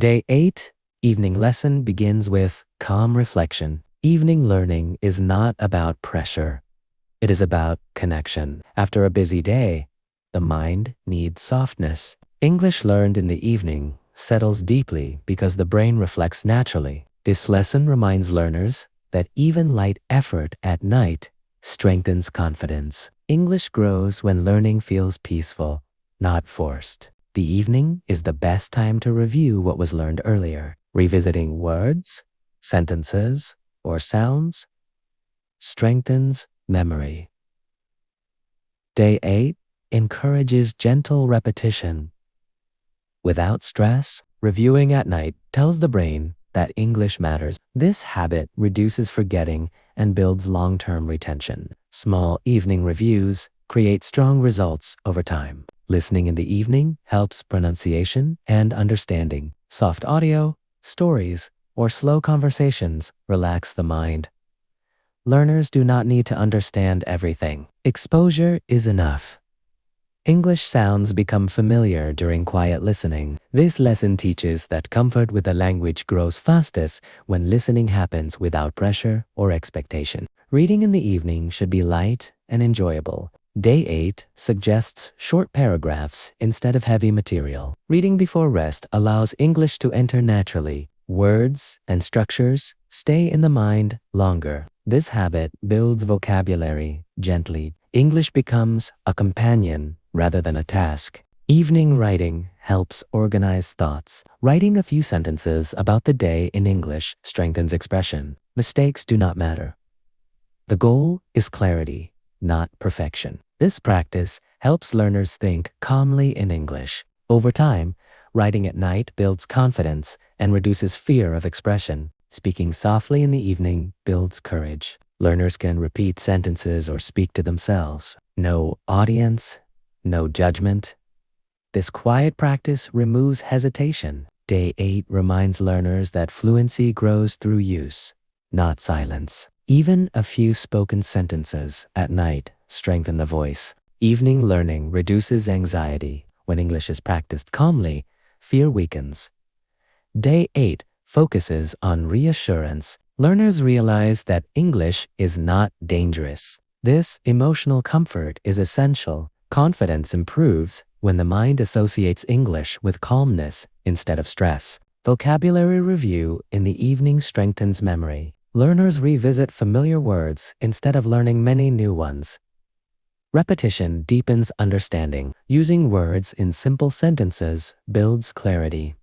Day 8, evening lesson begins with calm reflection. Evening learning is not about pressure. It is about connection. After a busy day, the mind needs softness. English learned in the evening settles deeply because the brain reflects naturally. This lesson reminds learners that even light effort at night strengthens confidence. English grows when learning feels peaceful, not forced. The evening is the best time to review what was learned earlier. Revisiting words, sentences, or sounds strengthens memory. Day 8 encourages gentle repetition. Without stress, reviewing at night tells the brain that English matters. This habit reduces forgetting and builds long-term retention. Small evening reviews create strong results over time. Listening in the evening helps pronunciation and understanding. Soft audio, stories, or slow conversations relax the mind. Learners do not need to understand everything. Exposure is enough. English sounds become familiar during quiet listening. This lesson teaches that comfort with the language grows fastest when listening happens without pressure or expectation. Reading in the evening should be light and enjoyable. Day 8 suggests short paragraphs instead of heavy material. Reading before rest allows English to enter naturally. Words and structures stay in the mind longer. This habit builds vocabulary gently. English becomes a companion rather than a task. Evening writing helps organize thoughts. Writing a few sentences about the day in English strengthens expression. Mistakes do not matter. The goal is clarity, not perfection. This practice helps learners think calmly in English. Over time, writing at night builds confidence and reduces fear of expression. Speaking softly in the evening builds courage. Learners can repeat sentences or speak to themselves. No audience, no judgment. This quiet practice removes hesitation. Day 8 reminds learners that fluency grows through use, not silence. Even a few spoken sentences at night strengthen the voice. Evening learning reduces anxiety. When English is practiced calmly, fear weakens. Day 8 focuses on reassurance. Learners realize that English is not dangerous. This emotional comfort is essential. Confidence improves when the mind associates English with calmness instead of stress. Vocabulary review in the evening strengthens memory. Learners revisit familiar words instead of learning many new ones. Repetition deepens understanding. Using words in simple sentences builds clarity.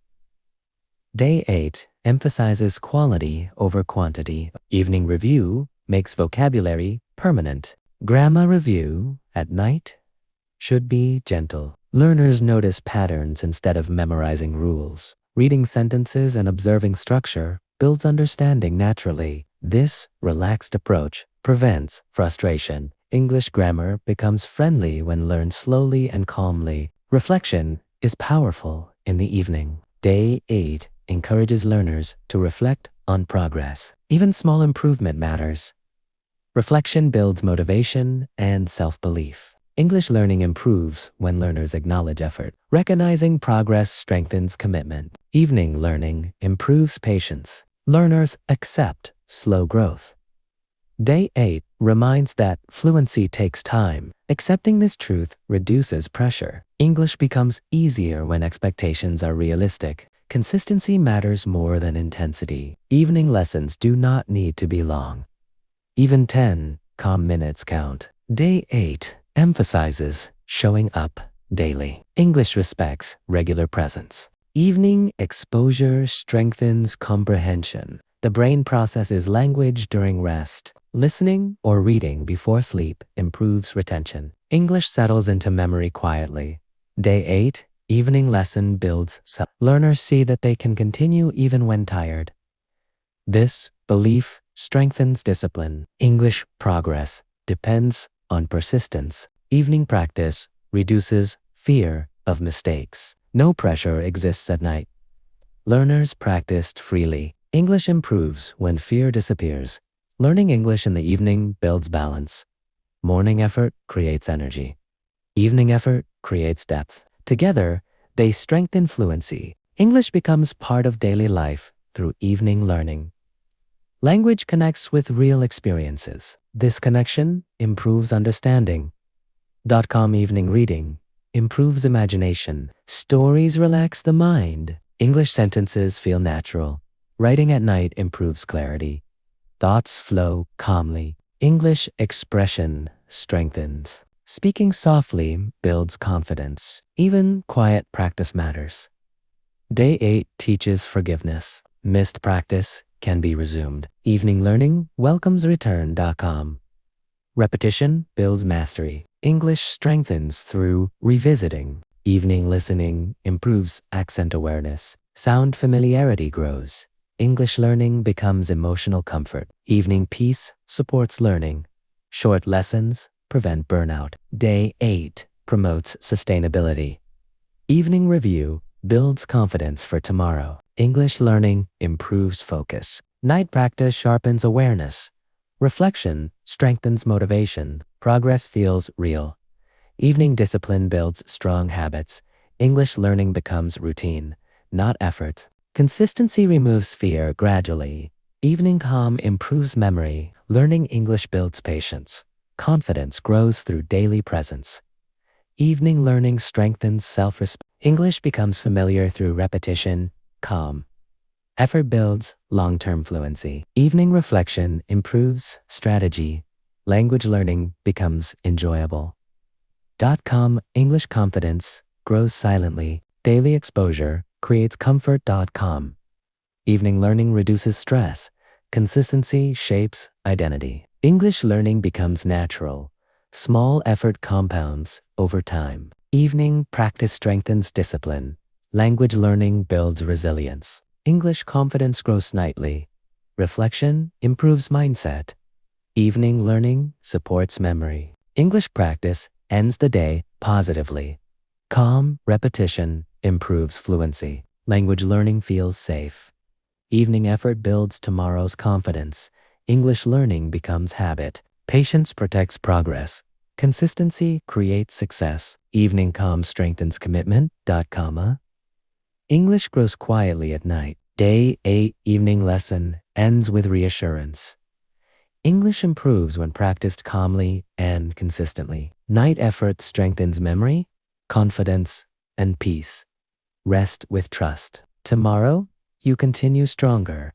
Day 8 emphasizes quality over quantity. Evening review makes vocabulary permanent. Grammar review at night should be gentle. Learners notice patterns instead of memorizing rules. Reading sentences and observing structure builds understanding naturally. This relaxed approach prevents frustration. English grammar becomes friendly when learned slowly and calmly. Reflection is powerful in the evening. Day 8 encourages learners to reflect on progress. Even small improvement matters. Reflection builds motivation and self-belief. English learning improves when learners acknowledge effort. Recognizing progress strengthens commitment. Evening learning improves patience. Learners accept slow growth. Day 8 reminds that fluency takes time. Accepting this truth reduces pressure. English becomes easier when expectations are realistic. Consistency matters more than intensity. Evening lessons do not need to be long. Even 10 calm minutes count. Day 8 emphasizes showing up daily. English respects regular presence. Evening exposure strengthens comprehension. The brain processes language during rest. Listening or reading before sleep improves retention. English settles into memory quietly. Day 8 evening lesson builds self. Learners see that they can continue even when tired. This belief strengthens discipline. English progress depends on persistence. Evening practice reduces fear of mistakes. No pressure exists at night. Learners practiced freely. English improves when fear disappears. Learning English in the evening builds balance. Morning effort creates energy. Evening effort creates depth. Together, they strengthen fluency. English becomes part of daily life through evening learning. Language connects with real experiences. This connection improves understanding. .com evening reading improves imagination. Stories relax the mind. English sentences feel natural. Writing at night improves clarity. Thoughts flow calmly. English expression strengthens. Speaking softly builds confidence. Even quiet practice matters. Day 8 teaches forgiveness. Missed practice can be resumed. Evening learning welcomes return. .com. Repetition builds mastery. English strengthens through revisiting. Evening listening improves accent awareness. Sound familiarity grows. English learning becomes emotional comfort. Evening peace supports learning. Short lessons prevent burnout. Day 8 promotes sustainability. Evening review builds confidence for tomorrow. English learning improves focus. Night practice sharpens awareness. Reflection strengthens motivation. Progress feels real. Evening discipline builds strong habits. English learning becomes routine, not effort. Consistency removes fear gradually. Evening calm improves memory. Learning English builds patience. Confidence grows through daily presence. Evening learning strengthens self-respect. English becomes familiar through repetition, calm. Effort builds long-term fluency. Evening reflection improves strategy. Language learning becomes enjoyable. .com English confidence grows silently. Daily exposure creates comfort. .com. Evening learning reduces stress. Consistency shapes identity. English learning becomes natural. Small effort compounds over time. Evening practice strengthens discipline. Language learning builds resilience. English confidence grows nightly. Reflection improves mindset. Evening learning supports memory. English practice ends the day positively. Calm repetition improves fluency. Language learning feels safe. Evening effort builds tomorrow's confidence. English learning becomes habit. Patience protects progress. Consistency creates success. Evening calm strengthens commitment. .com. English grows quietly at night. Day 8 evening lesson ends with reassurance. English improves when practiced calmly and consistently. Night effort strengthens memory, confidence, and peace. Rest with trust. Tomorrow, you continue stronger.